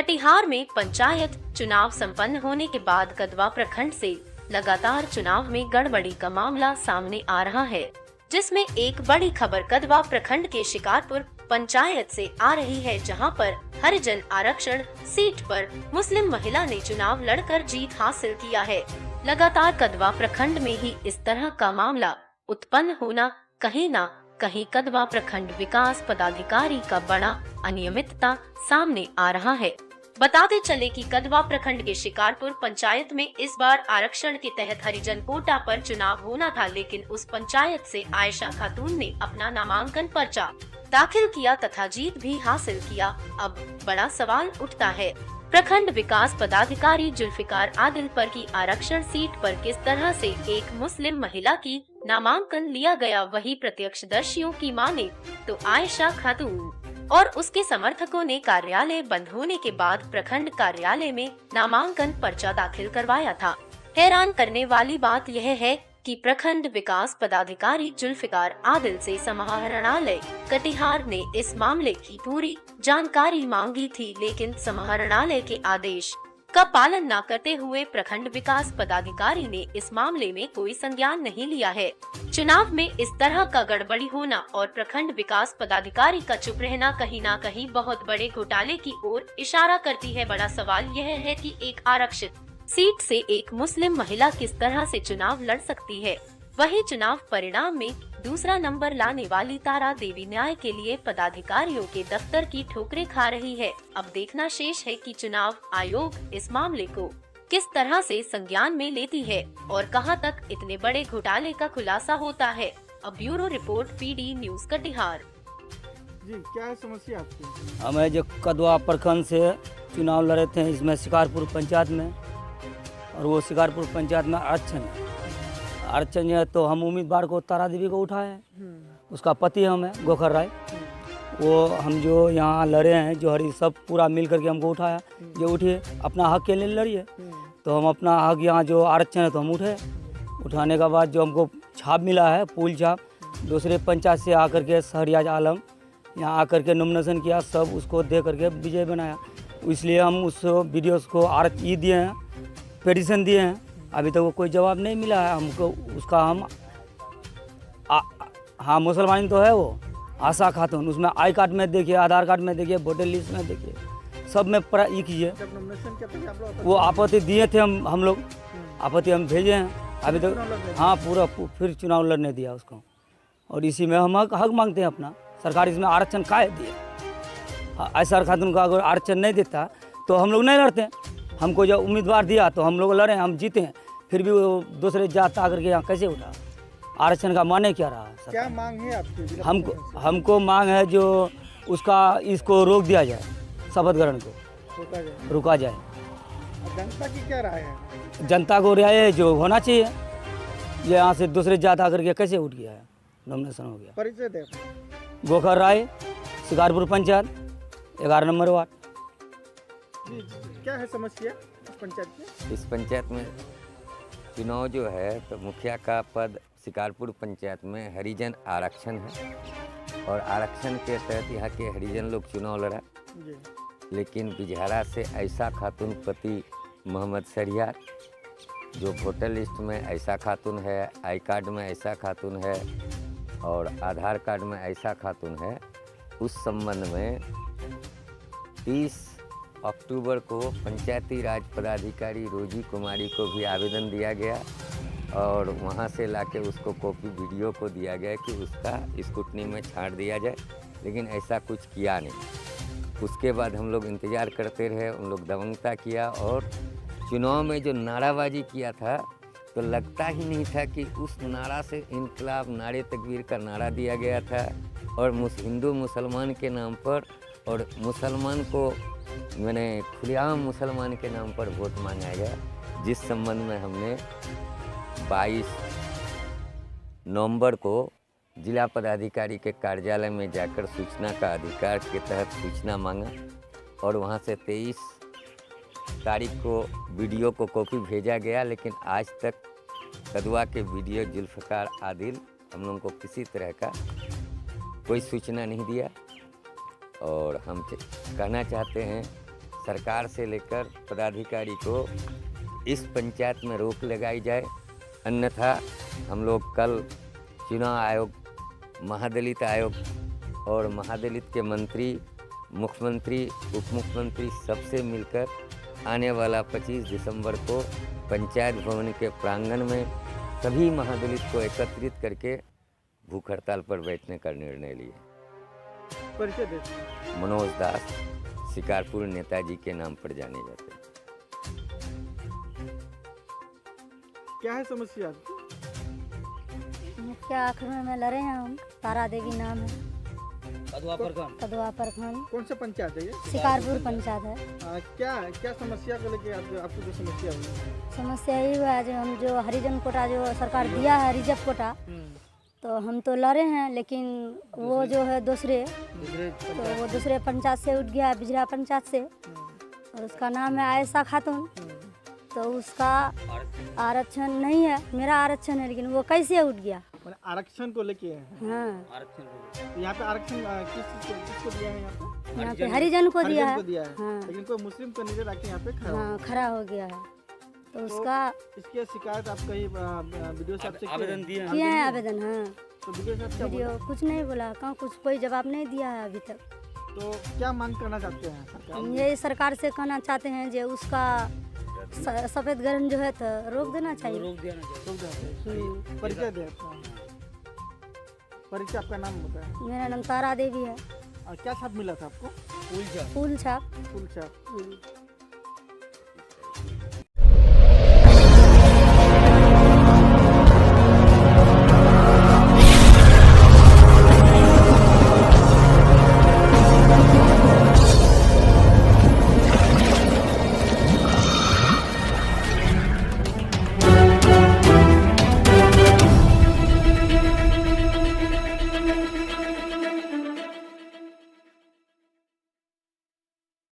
कटिहार में पंचायत चुनाव संपन्न होने के बाद कदवा प्रखंड से लगातार चुनाव में गड़बड़ी का मामला सामने आ रहा है, जिसमें एक बड़ी खबर कदवा प्रखंड के शिकारपुर पंचायत से आ रही है, जहां पर हरिजन आरक्षण सीट पर मुस्लिम महिला ने चुनाव लड़कर जीत हासिल किया है। लगातार कदवा प्रखंड में ही इस तरह का मामला उत्पन्न होना कहीं न कहीं कदवा प्रखंड विकास पदाधिकारी का बड़ा अनियमितता सामने आ रहा है। बताते चले कि कदवा प्रखंड के शिकारपुर पंचायत में इस बार आरक्षण के तहत हरिजन कोटा पर चुनाव होना था, लेकिन उस पंचायत से आयशा खातून ने अपना नामांकन पर्चा दाखिल किया तथा जीत भी हासिल किया। अब बड़ा सवाल उठता है, प्रखंड विकास पदाधिकारी जुल्फिकार आदिल पर की आरक्षण सीट पर किस तरह से एक मुस्लिम महिला की नामांकन लिया गया। वही प्रत्यक्षदर्शियों की माने तो आयशा खातून और उसके समर्थकों ने कार्यालय बंद होने के बाद प्रखंड कार्यालय में नामांकन पर्चा दाखिल करवाया था। हैरान करने वाली बात यह है कि प्रखंड विकास पदाधिकारी जुल्फिकार आदिल से समाहरणालय कटिहार ने इस मामले की पूरी जानकारी मांगी थी, लेकिन समाहरणालय के आदेश का पालन न करते हुए प्रखंड विकास पदाधिकारी ने इस मामले में कोई संज्ञान नहीं लिया है। चुनाव में इस तरह का गड़बड़ी होना और प्रखंड विकास पदाधिकारी का चुप रहना कहीं न कहीं बहुत बड़े घोटाले की ओर इशारा करती है। बड़ा सवाल यह है कि एक आरक्षित सीट से एक मुस्लिम महिला किस तरह से चुनाव लड़ सकती है। वही चुनाव परिणाम में दूसरा नंबर लाने वाली तारा देवी न्याय के लिए पदाधिकारियों के दफ्तर की ठोकरें खा रही है। अब देखना शेष है कि चुनाव आयोग इस मामले को किस तरह से संज्ञान में लेती है और कहां तक इतने बड़े घोटाले का खुलासा होता है। अब bureau report PD news Katihar. जी, क्या है समस्या आपकी? हमें जो कदवा प्रखंड से चुनाव लड़े थे, इसमें शिकारपुर पंचायत में, और वो शिकारपुर पंचायत में आरक्षण है तो हम उम्मीदवार को तारा देवी को उठाए। उसका पति हमें गोखर राय, वो हम जो यहाँ लड़े हैं जो हरी सब पूरा मिल करके हमको उठाया, जो उठिए अपना हक के लिए लड़िए। तो हम अपना हक यहाँ जो आरक्षण है तो हम उठे। उठाने के बाद जो हमको छाप मिला है, पुल छाप, दूसरे पंचायत से आकर के शहरियाज आलम यहाँ आकर के नॉमिनेशन किया, सब उसको दे करके विजय बनाया। इसलिए हम उस वीडियो को दिए हैं, पेटिशन दिए हैं, अभी तक वो कोई जवाब नहीं मिला है हमको उसका। हम हाँ, मुसलमान तो है वो आशा खातून, उसमें आई कार्ड में देखिए, आधार कार्ड में देखिए, वोटर लिस्ट में देखिए, सब में ये कीजिए। वो आपत्ति दिए थे हम लोग आपत्ति हम भेजे हैं अभी तक। हाँ, पूरा फिर चुनाव लड़ने दिया उसको, और इसी में हम हक मांगते हैं अपना। सरकार इसमें आरक्षण काहे दिए? आयशा खातून का अगर आरक्षण नहीं देता तो हम लोग नहीं लड़ते। हमको जब उम्मीदवार दिया तो हम लोग लड़े, हम जीते हैं, फिर भी वो दूसरे जात आकर के यहाँ कैसे उठा? आरक्षण का माने क्या रहा? क्या मांग है आपकी? हमको मांग है जो उसका इसको रोक दिया जाए, शपथ ग्रहण को रुका जाए। जनता की क्या राय है? जनता को राय जो होना चाहिए, ये यहाँ से दूसरे जात आकर के कैसे उठ गया है, नॉमिनेशन हो गया। परिचय दे। गोखर राय, शिकारपुर पंचायत, 11 नंबर वार्ड। क्या है समस्या इस पंचायत में? इस पंचायत में चुनाव जो है तो मुखिया का पद शिकारपुर पंचायत में हरिजन आरक्षण है, और आरक्षण के तहत यहाँ के हरिजन लोग चुनाव लड़ा। लेकिन बिजहारा से आयशा खातून पति मोहम्मद शरियार, जो वोटर लिस्ट में आयशा खातून है, आई कार्ड में आयशा खातून है और आधार कार्ड में आयशा खातून है, उस संबंध में 30 अक्टूबर को पंचायती राज पदाधिकारी रोजी कुमारी को भी आवेदन दिया गया, और वहां से लाके उसको कॉपी वीडियो को दिया गया कि उसका स्क्रूटनी में छांट दिया जाए, लेकिन ऐसा कुछ किया नहीं। उसके बाद हम लोग इंतज़ार करते रहे, उन लोग दबंगता किया, और चुनाव में जो नाराबाजी किया था तो लगता ही नहीं था कि उस नारा से इनकलाब नारे तकबीर का नारा दिया गया था, और हिंदू मुसलमान के नाम पर, और मुसलमान को मैंने खुलेआम मुसलमान के नाम पर वोट मांगा गया, जिस संबंध में हमने 22 नवंबर को जिला पदाधिकारी के कार्यालय में जाकर सूचना का अधिकार के तहत सूचना मांगा, और वहां से 23 तारीख को वीडियो को कॉपी भेजा गया। लेकिन आज तक कदवा के वीडियो जुल्फिकार आदिल हम लोगों को किसी तरह का कोई सूचना नहीं दिया, और हम कहना चाहते हैं सरकार से लेकर पदाधिकारी को इस पंचायत में रोक लगाई जाए, अन्यथा हम लोग कल चुनाव आयोग, महादलित आयोग और महादलित के मंत्री, मुख्यमंत्री, उप मुख्यमंत्री सबसे मिलकर आने वाला 25 दिसंबर को पंचायत भवन के प्रांगण में सभी महादलित को एकत्रित करके भूख हड़ताल पर बैठने का निर्णय लिए। परिचय देते। मनोज दास, शिकारपुर नेताजी के नाम पर जाने जाते हैं। क्या है समस्या आपकी? मुखिया आखिर में लड़े हैं हम, तारा देवी नाम है, कदवा प्रखंड। कौन सा पंचायत है ये? शिकारपुर पंचायत है। क्या क्या समस्या को लेके आपको जो समस्या हुई? समस्या यही हुआ है जो हम जो हरिजन कोटा जो सरकार दिया है, रिजर्व कोटा, तो हम तो लड़े हैं, लेकिन वो जो है दूसरे तो वो दूसरे पंचायत से उठ गया है, बिजरा पंचायत से, और उसका नाम है आयशा खातून। तो उसका आरक्षण नहीं है, मेरा आरक्षण है, लेकिन वो कैसे उठ गया? मैंने आरक्षण को लेके है। हाँ, यहाँ पे आरक्षण किसको दिया है? यहाँ पे हरिजन को दिया है। दिया है। हाँ। लेकिन कोई मुस्लिम कैंडिडेट आके यहाँ पे खड़ा हाँ, खड़ा हो गया है। तो उसका इसकी शिकायत आप कहीं वीडियो साहब से आवेदन दिए किया है आवेदन। हाँ, तो वीडियो साहब क्या वीडियो कुछ नहीं बोला, कहाँ कुछ कोई जवाब नहीं दिया है अभी तक। तो क्या मांग करना चाहते हैं सरकार? हम ये सरकार से कहना चाहते हैं जो उसका सफेद ग्रहण जो है तो रोक देना चाहिए। लोग जाते हैं। परिचय दे अपना। परिचय आपका नाम बताएं। मेरा नाम तारा देवी है। क्या छाप मिला था आपको? फूल छाप। फूल छाप।